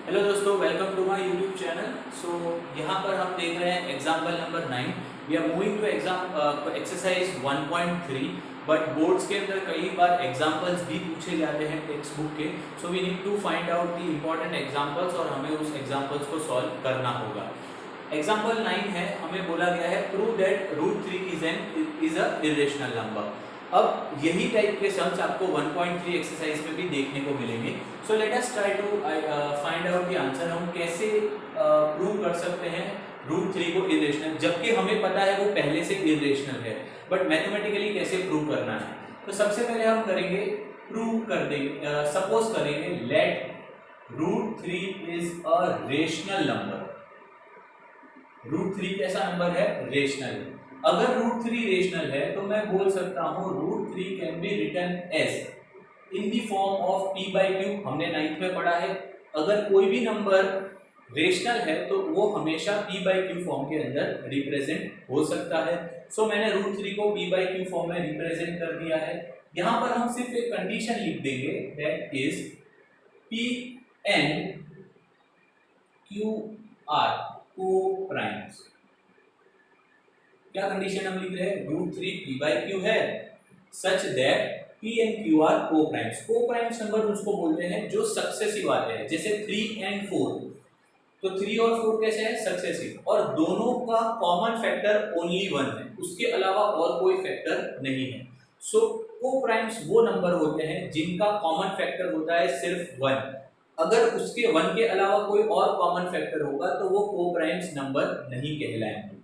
Hello दोस्तों, welcome to my YouTube channel. यहाँ पर हम देख रहे हैं example number 9। We are moving to exam exercise 1.3। But boards के अंदर कई बार एग्जाम्पल्स भी पूछे जाते हैं टेक्स्ट बुक के। So we need to find out the important examples और हमें उस एग्जाम्पल्स को सॉल्व करना होगा। एग्जाम्पल 9 है, हमें बोला गया है prove that √3 is a irrational number. अब यही टाइप के सम्स आपको 1.3 एक्सरसाइज में भी देखने को मिलेंगे। So let us try to find out the answer. हम कैसे प्रूव कर सकते हैं √3 को इरेशनल, जबकि हमें पता है वो पहले से इरेशनल है, बट मैथमेटिकली कैसे प्रूव करना है। तो सबसे पहले हम करेंगे, प्रूव कर देंगे, सपोज करेंगे let √3 is a rational number. √3 कैसा नंबर है? रेशनल। अगर √3 रेशनल है तो मैं बोल सकता हूँ √3 can be written as in the form of p/q। हमने 9th में पढ़ा है, अगर कोई भी नंबर रेशनल है तो वो हमेशा p/q फॉर्म के अंदर रिप्रेजेंट हो सकता है। सो मैंने √3 को p/q फॉर्म में रिप्रेजेंट कर दिया है। यहाँ पर हम सिर्फ एक कंडीशन लिख देंगे, that is p and q are coprimes. क्या कंडीशन हम लिख रहे हैं? √3 p/q है such that p and q are coprimes. Coprime number उसको बोलते हैं जो सक्सेसिव आते हैं, जैसे 3 and 4। तो 3 और 4 कैसे है? सक्सेसिव, और दोनों का कॉमन फैक्टर ओनली 1 है, उसके अलावा और कोई फैक्टर नहीं है। सो को प्राइम्स वो नंबर होते हैं जिनका कॉमन फैक्टर होता है सिर्फ 1। अगर उसके 1 के अलावा कोई और कॉमन फैक्टर होगा तो वो को प्राइम्स नंबर नहीं कहलाएंगे।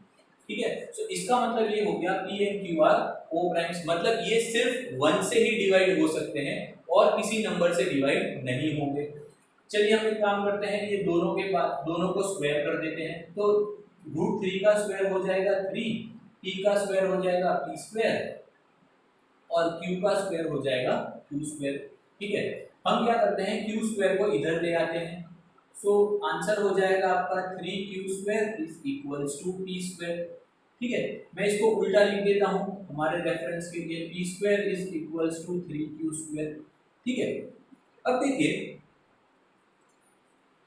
ठीक है, तो इसका मतलब ये हो गया p and q आर को प्राइम्स, मतलब ये सिर्फ 1 से ही डिवाइड हो सकते हैं और किसी नंबर से डिवाइड नहीं होंगे। चलिए हम एक काम करते हैं, ये दोनों को स्क्वायर कर देते हैं। तो √3 का स्क्वायर हो जाएगा 3, p का स्क्वायर हो जाएगा p स्क्वायर और q का स्क्वायर हो जाएगा q स्क्वायर। ठीक है, हम क्या करते हैं, q स्क्वायर को इधर ले आते हैं। सो आंसर हो जाएगा आपका 3q² is equals to p square. ठीक है, मैं इसको उल्टा लिख देता हूं हमारे रेफरेंस के लिए, p² is equals to 3q²। ठीक है, अब देखिए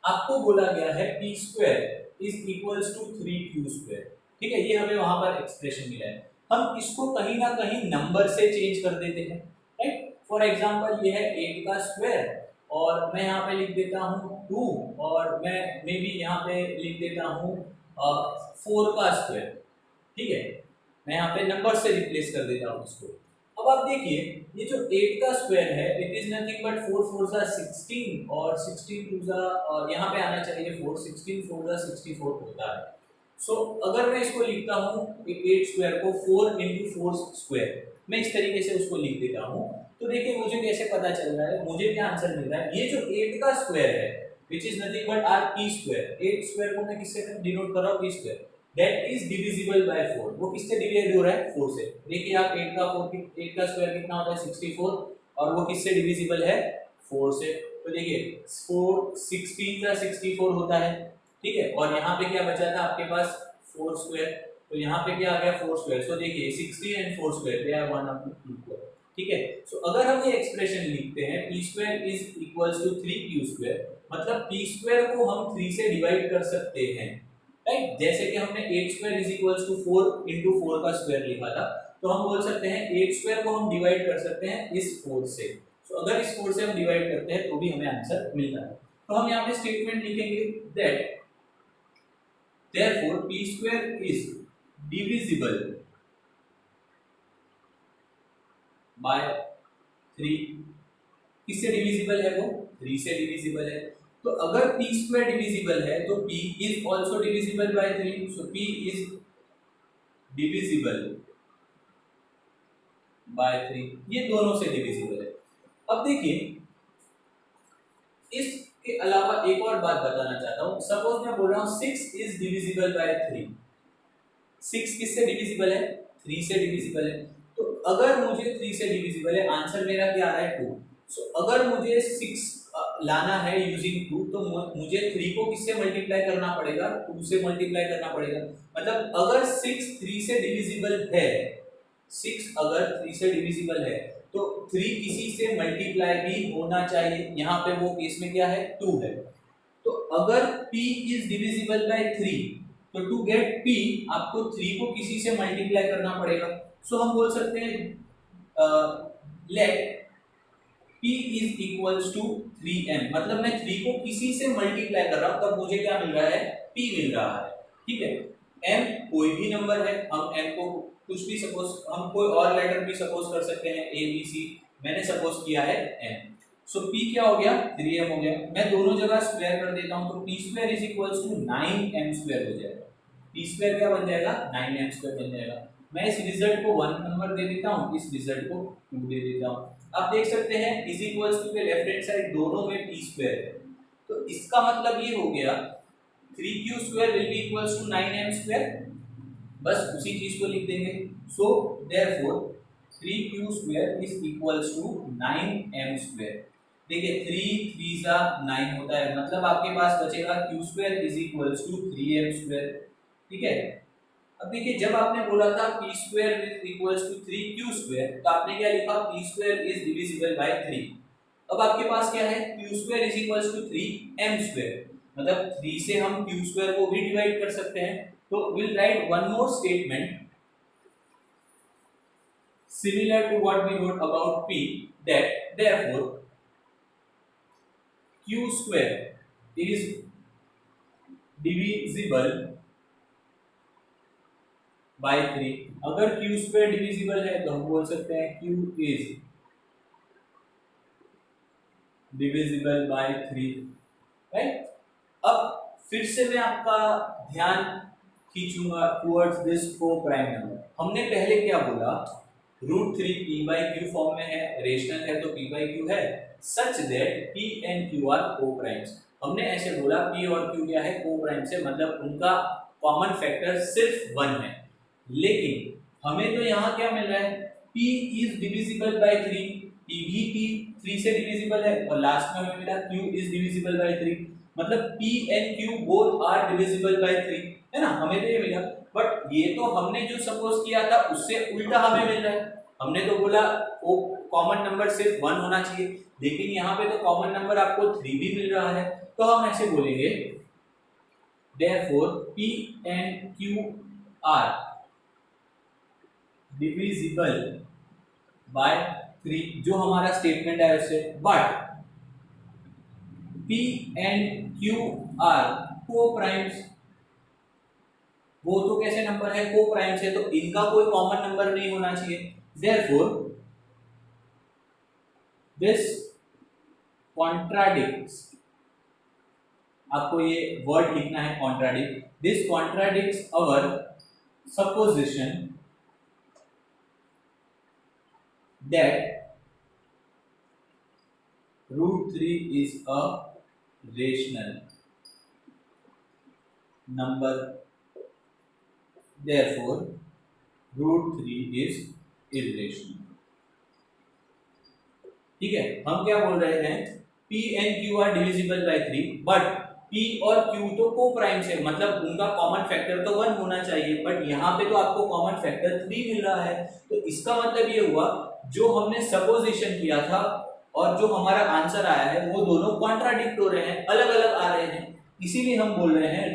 आपको बोला गया है p² is equals to 3q²। ठीक है, ये हमें वहां पर एक्सप्रेशन मिला है। हम इसको कहीं ना कहीं नंबर से चेंज कर देते हैं, राइट। फॉर एग्जांपल ये है 8 का स्क्वायर और मैं यहाँ पे लिख देता हूँ 2, और मैं भी यहाँ पे लिख देता हूँ 4 का स्क्वायर। ठीक है, मैं यहाँ पे नंबर से रिप्लेस कर देता हूँ इसको। अब आप देखिए ये जो 8 का स्क्वायर है, इट इज नथिंग बट 4 4 जा 16 और 16 2 जा, और यहाँ पे आना चाहिए 4, 16 4 जा 64 होता है। सो अगर मैं इसको लिखता हूँ 8 स्क्वायर को 4 into 4 स्क्वायर, मैं इस तरीके से उसको लिख देता हूँ, तो देखिए मुझे कैसे पता चल रहा है, मुझे क्या आंसर मिल रहा है। ये जो 8 का स्क्वायर है which is nothing but our p square, 8 square को मैं किससे डिनोट कर रहा हूँ? p square, that is divisible by 4। वो किससे डिवाइड हो रहा है? 4 से। देखिए आप 8 का स्क्वायर कितना होता है? 64, और वो किससे डिविजिबल है? 4 से। तो देखिए 4 16 का 64 होता है। ठीक है, और यहाँ पे क्या बचा था आपके पास? 4 स्क्वायर। तो यहाँ पे क्या आ गया? 4 स्क्वायर। सो देखिए 60 and 4 square they are one equal. ठीक है, सो अगर हम ये एक्सप्रेशन लिखते हैं p² is equals to 3q², मतलब p² को हम 3 से डिवाइड कर सकते हैं, राइट। जैसे कि हमने 8² इज इक्वल्स टू 4 into 4 का स्क्वायर लिखा था, तो हम बोल सकते हैं 8² को हम डिवाइड कर सकते हैं इस 4 से। तो अगर इस 4 से हम डिवाइड करते हैं तो भी हमें आंसर मिलता है। तो हम यहाँ पे स्टेटमेंट लिखेंगे that therefore p² is divisible by 3। किससे डिविजिबल है? वो 3 से डिविजिबल है। तो अगर p² डिविजिबल है तो p is also divisible by 3। So p is divisible by 3, ये दोनों से डिविजिबल है। अब देखिए इसके अलावा एक और बात बताना चाहता हूं। सपोज मैं बोल रहा हूं 6 इज डिविजिबल बाय 3। 6 किससे डिविजिबल है? 3 से डिविजिबल है। तो अगर मुझे 3 से डिविजिबल है, आंसर मेरा क्या आ रहा है? 2। सो अगर मुझे 6 लाना है यूजिंग 2, तो मुझे 3 को किससे मल्टीप्लाई करना पड़ेगा? 2 से मल्टीप्लाई करना पड़ेगा। मतलब अगर 6 3 से डिविजिबल है, 6 अगर 3 से डिविजिबल है तो 3 किसी से मल्टीप्लाई भी होना चाहिए। यहाँ पे वो केस में क्या है? 2 है। तो अगर p इज डिविजिबल बाय 3, तो टू गेट p आपको 3 को किसी से मल्टीप्लाई करना पड़ेगा। सो हम बोल सकते हैं let p is equals to 3m, मतलब मैं 3 को किसी से मल्टीप्लाई कर रहा हूं, तब मुझे क्या मिल रहा है, p मिल रहा है। ठीक है, m कोई भी नंबर है, हम m को कुछ भी सपोज, हम कोई और लेटर भी सपोज कर सकते हैं, a b c, मैंने सपोज किया है m। सो p क्या हो गया, 3m हो गया। मैं दोनों जगह स्क्वायर कर देता हूं, तो p square is equals to 9m square हो जाएगा। p स्क्वायर क्या बन जाएगा, 9m स्क्वायर बन जाएगा। मैं इस रिजल्ट को 1 नंबर दे देता हूं, इस रिजल्ट को 2 दे देता हूं। आप देख सकते हैं इज इक्वल्स टू के लेफ्ट हैंड साइड दोनों में p स्क्वायर है, तो इसका मतलब ये हो गया 3q square will be equals to 9m square, बस उसी चीज को लिख देंगे। So therefore 3q square is equals to 9m square. देखिए 3 3 सा 9 होता है, मतलब आपके पास बचेगा q square is equals to 3m square. ठीक है, अब देखिए जब आपने बोला था p square is equals to 3q square, तो आपने क्या लिखा, p square is divisible by 3। अब आपके पास क्या है, q square is equals to 3m square, मतलब 3 से हम q स्क्वायर को भी डिवाइड कर सकते हैं। तो we'll write one more statement similar to what we wrote about p, that therefore q square is divisible by 3। अगर q स्क्वायर डिविजिबल है तो हम बोल सकते हैं q is divisible by 3, right. अब फिर से मैं आपका ध्यान खींचूंगा टुवर्ड्स दिस को प्राइम नंबर। हमने पहले क्या बोला, √3 p by q फॉर्म में है, रेशनल है तो p by q है, such that p and q are coprimes. हमने ऐसे बोला p और q क्या है, को प्राइम से, मतलब उनका कॉमन फैक्टर सिर्फ 1 है। लेकिन हमें तो यहाँ क्या मिल रहा है, p is divisible by 3, p भी p 3 से डिविजिबल है, और लास्ट में हमें मिला q इज डिविजिबल बाय 3, मतलब p and q both are divisible by 3, है ना, हमें तो ये मिला। बट ये तो हमने जो सपोज किया था उससे उल्टा हमें मिल रहा है। हमने तो बोला वो कॉमन नंबर सिर्फ 1 होना चाहिए, लेकिन यहाँ पे तो कॉमन नंबर आपको 3 भी मिल रहा है। तो हम ऐसे बोलेंगे therefore p and q are divisible by 3, जो हमारा स्टेटमेंट है उससे, but p and q are को-प्राइम्स। वो तो कैसे नंबर है, को-प्राइम्स है, तो इनका कोई कॉमन नंबर नहीं होना चाहिए। therefore this contradicts, आपको ये वर्ड लिखना है contradict, this contradicts our supposition that √3 is a rational number, therefore √3 is irrational। ठीक है, हम क्या बोल रहे हैं, p and q are divisible by 3, but p और q तो को प्राइम्स है, मतलब उनका कॉमन फैक्टर तो 1 होना चाहिए, बट यहाँ पे तो आपको कॉमन फैक्टर 3 मिल रहा है। तो इसका मतलब ये हुआ जो हमने सपोजिशन किया था और जो हमारा आंसर आया है वो दोनों कॉन्ट्राडिक्ट हो रहे हैं, अलग अलग आ रहे हैं। इसीलिए हम बोल रहे हैं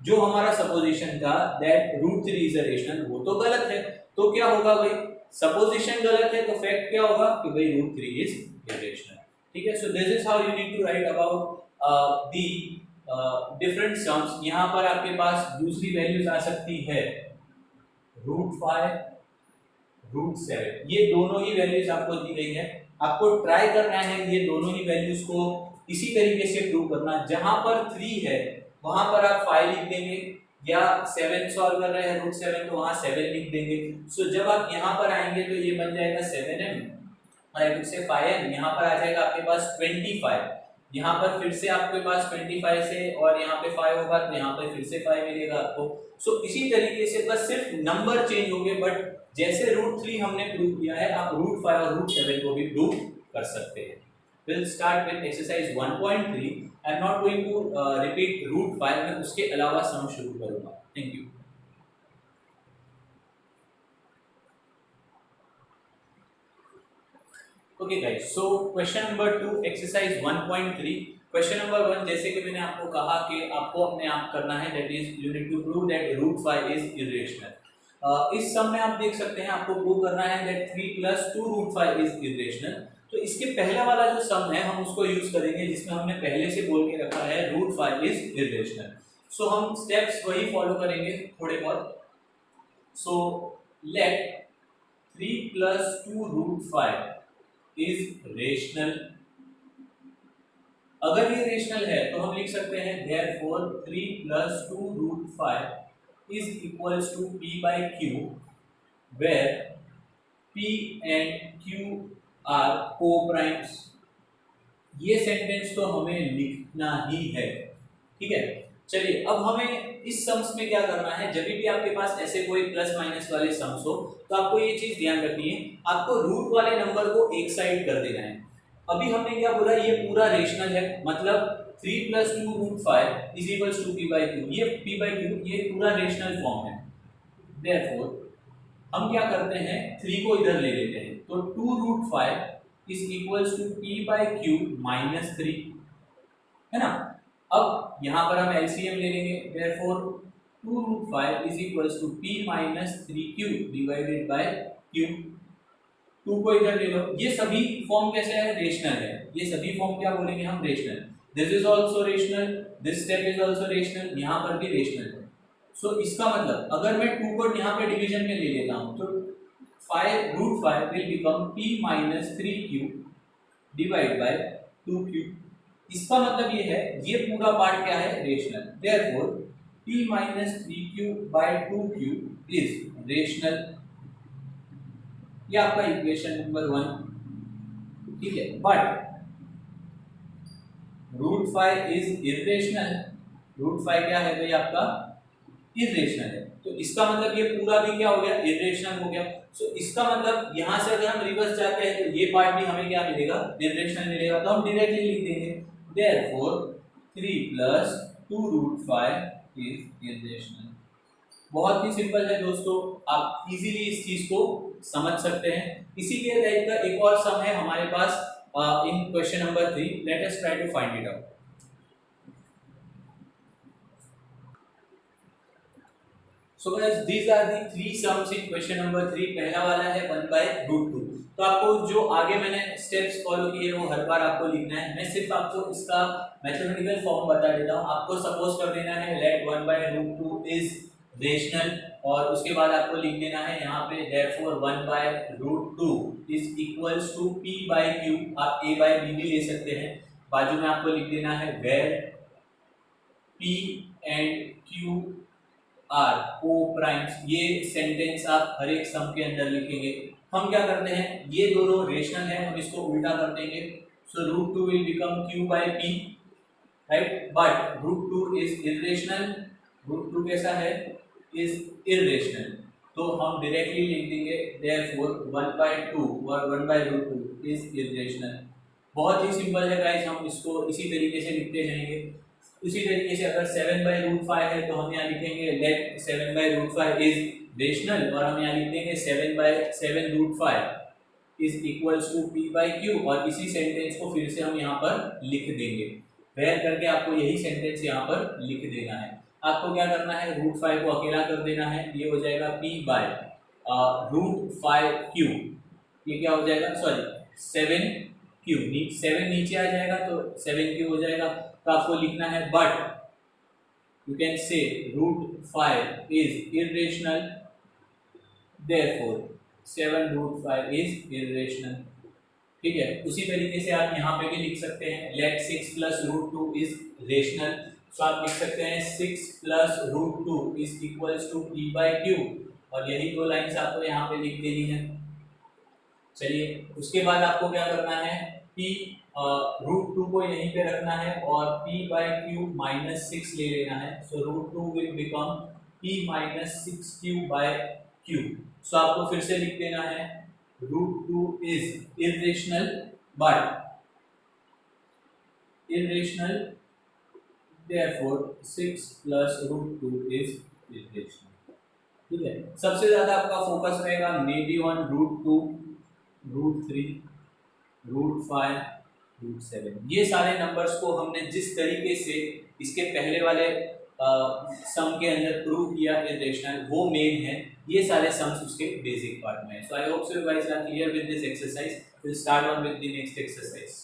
जो हमारा सपोजिशन था दैट √3 इज अ रेशनल, वो तो गलत है। तो क्या होगा भाई, सपोजिशन गलत है तो फैक्ट क्या होगा कि भाई √3 इज इरेशनल। ठीक है, so this is how you need to write about the different sums. यहाँ पर आपके पास दूसरी वैल्यूज आ सकती है √5, √7, ये दोनों ही वैल्यूज आपको दी गई है। आपको ट्राई करना है ये दोनों ही वैल्यूज को इसी तरीके से प्रूव करना, जहां पर 3 है वहां पर आप 5 लिख देंगे, या 7 सॉल्व कर रहे हैं √7 तो वहां 7 लिख देंगे। सो जब आप यहाँ पर आएंगे तो ये बन जाएगा 7m और से 5m, यहाँ पर आ जाएगा आपके पास 25, यहाँ पर फिर से आपके पास 25 से और यहाँ पे 5 होगा तो यहाँ पे फिर से 5 मिलेगा आपको। सो इसी तरीके से बस सिर्फ नंबर चेंज होंगे, बट जैसे √3 हमने प्रूव किया है आप √5 और √7 को भी प्रूव कर सकते हैं। We'll start with exercise 1.3. I'm not going to repeat √5, मैं उसके अलावा सम शुरू करूंगा। Thank you. Okay guys, so question number 2, exercise 1.3. Question number 1, जैसे कि मैंने आपको कहा कि आपको अपने आप करना है, that is you need to prove that root 5 is irrational. इस सम में आप देख सकते हैं आपको प्रूव करना है दैट 3 + 2 रूट 5 इज इरेशनल। तो इसके पहले वाला जो सम है हम उसको यूज करेंगे जिसमें हमने पहले से बोल के रखा है रूट 5 इज इरेशनल। सो हम स्टेप्स वही फॉलो करेंगे थोड़े बहुत। So let 3 + 2 root 5 is rational. अगर ये रेशनल है तो हम लिख सकते हैं therefore 3 + 2 root 5 is equals to p/q where p and q are co-primes। ये सेंटेंस तो हमें लिखना ही है, ठीक है। चलिए अब हमें इस सम्स में क्या करना है, जब भी आपके पास ऐसे कोई प्लस माइनस वाले सम्स हो तो आपको ये चीज ध्यान रखनी है, आपको रूट वाले नंबर को एक साइड कर देना है। अभी हमने क्या बोला, ये पूरा रेशनल है, मतलब 3 + 2 root 5 is equals to p/q। ये p/q ये पूरा रेशनल फॉर्म है। देयरफॉर हम क्या करते हैं, 3 को इधर ले लेते हैं, तो 2 root 5 is equals to p/q - 3, है ना। अब यहाँ पर हम एलसीएम ले लेंगे, therefore 2 root 5 is equals to p - 3q divided by q। 2 को इधर ले लो, ये सभी फॉर्म कैसे है, रेशनल है। ये सभी फॉर्म क्या बोलेंगे हम, rational. This is also rational, this step is also rational, यहाँ पर भी रेशनल है। सो इसका मतलब अगर मैं 2 को यहाँ पे डिवीजन में ले लेता हूँ तो 5 root 5 will become p - 3q divide by 2q। इसका मतलब ये है, ये पूरा पार्ट क्या है, rational. Therefore p - 3q by 2q is rational. ये आपका इक्वेशन नंबर 1, ठीक है। But root 5 is irrational. Root 5 क्या है भाई, आपका इरेशनल है। तो इसका मतलब ये पूरा भी क्या हो गया, इरेशनल हो गया। सो इसका मतलब यहां से अगर हम रिवर्स जाते हैं तो ये पार्ट भी हमें क्या मिलेगा, इरेशनल मिलेगा। तो हम डायरेक्टली लिख देंगे देयरफॉर 3 + 2 रूट 5 इज इरेशनल। बहुत ही सिंपल है दोस्तों, आप इजीली इस चीज को समझ सकते हैं। इसीलिए टाइप का एक और सम है हमारे पास in question number 3। Let us try to find it out. So guys these are the 3 sums in question number 3। पहला वाला है 1/√2। तो आपको जो आगे मैंने स्टेप्स फॉलो किए वो हर बार आपको लिखना है। मैं सिर्फ आपको इसका मैथमेटिकल फॉर्म बता देता हूँ। आपको सपोज कर देना है लेट 1/√2 इज रेशनल, और उसके बाद आपको लिख देना है यहाँ पे therefore 1/√2 is equals to p/q। आप a/b भी ले सकते हैं। बाजू में आपको लिख देना है where p and q are co-primes. ये सेंटेंस आप हर एक सम के अंदर लिखेंगे। हम क्या करते हैं, ये दोनों रेशनल है, हम इसको उल्टा कर देंगे। सो √2 will become q/p, right. But √2 is irrational. √2 कैसा है, इज इरेशनल। तो हम डायरेक्टली लिख देंगे देयरफॉर 1/2 और 1/√2 इज इरेशनल। बहुत ही सिंपल है गाइस, हम इसको इसी तरीके से लिखते जाएंगे। उसी तरीके से अगर 7/√5 है तो हम यहाँ लिखेंगे लेट 7/√5 इज रेशनल, और हम यहाँ लिख देंगे 7/7√5 इज इक्वल्स टू p/q, और इसी सेंटेंस को फिर से हम यहाँ पर लिख देंगे। वेयर करके आपको यही सेंटेंस यहाँ पर लिख देना है। आपको क्या करना है, √5 को अकेला कर देना है, ये हो जाएगा p/√5q। ये क्या हो जाएगा, सॉरी 7q, 7 नीचे आ जाएगा तो 7q हो जाएगा। तो आपको लिखना है but you can say √5 is irrational, therefore 7√5 is irrational, ठीक है। उसी तरीके से आप यहाँ पे भी लिख सकते हैं लेट 6 + √2 इज रेशनल। सो आप लिख सकते हैं 6 + √2 इज इक्वल्स टू p/q, और यही दो लाइंस आपको यहाँ पे लिख देनी है। चलिए उसके बाद आपको क्या करना है, √2 को यहीं पे रखना है और p/q -6 ले लेना है। सो √2 विल बिकम p - 6q/q। सो आपको फिर से लिख देना है √2 is irrational, but irrational therefore 6 + √2 is irrational, ठीक है। सबसे ज्यादा आपका फोकस रहेगा मे बी ऑन √2, √3, √5, √7। ये सारे नंबर्स को हमने जिस तरीके से इसके पहले वाले सम के अंदर प्रूव किया इरेशनल, वो मेन है। ये सारे सम्स उसके बेसिक पार्ट में है। So I hope so you guys are clear with this exercise. Will start on with the next exercise.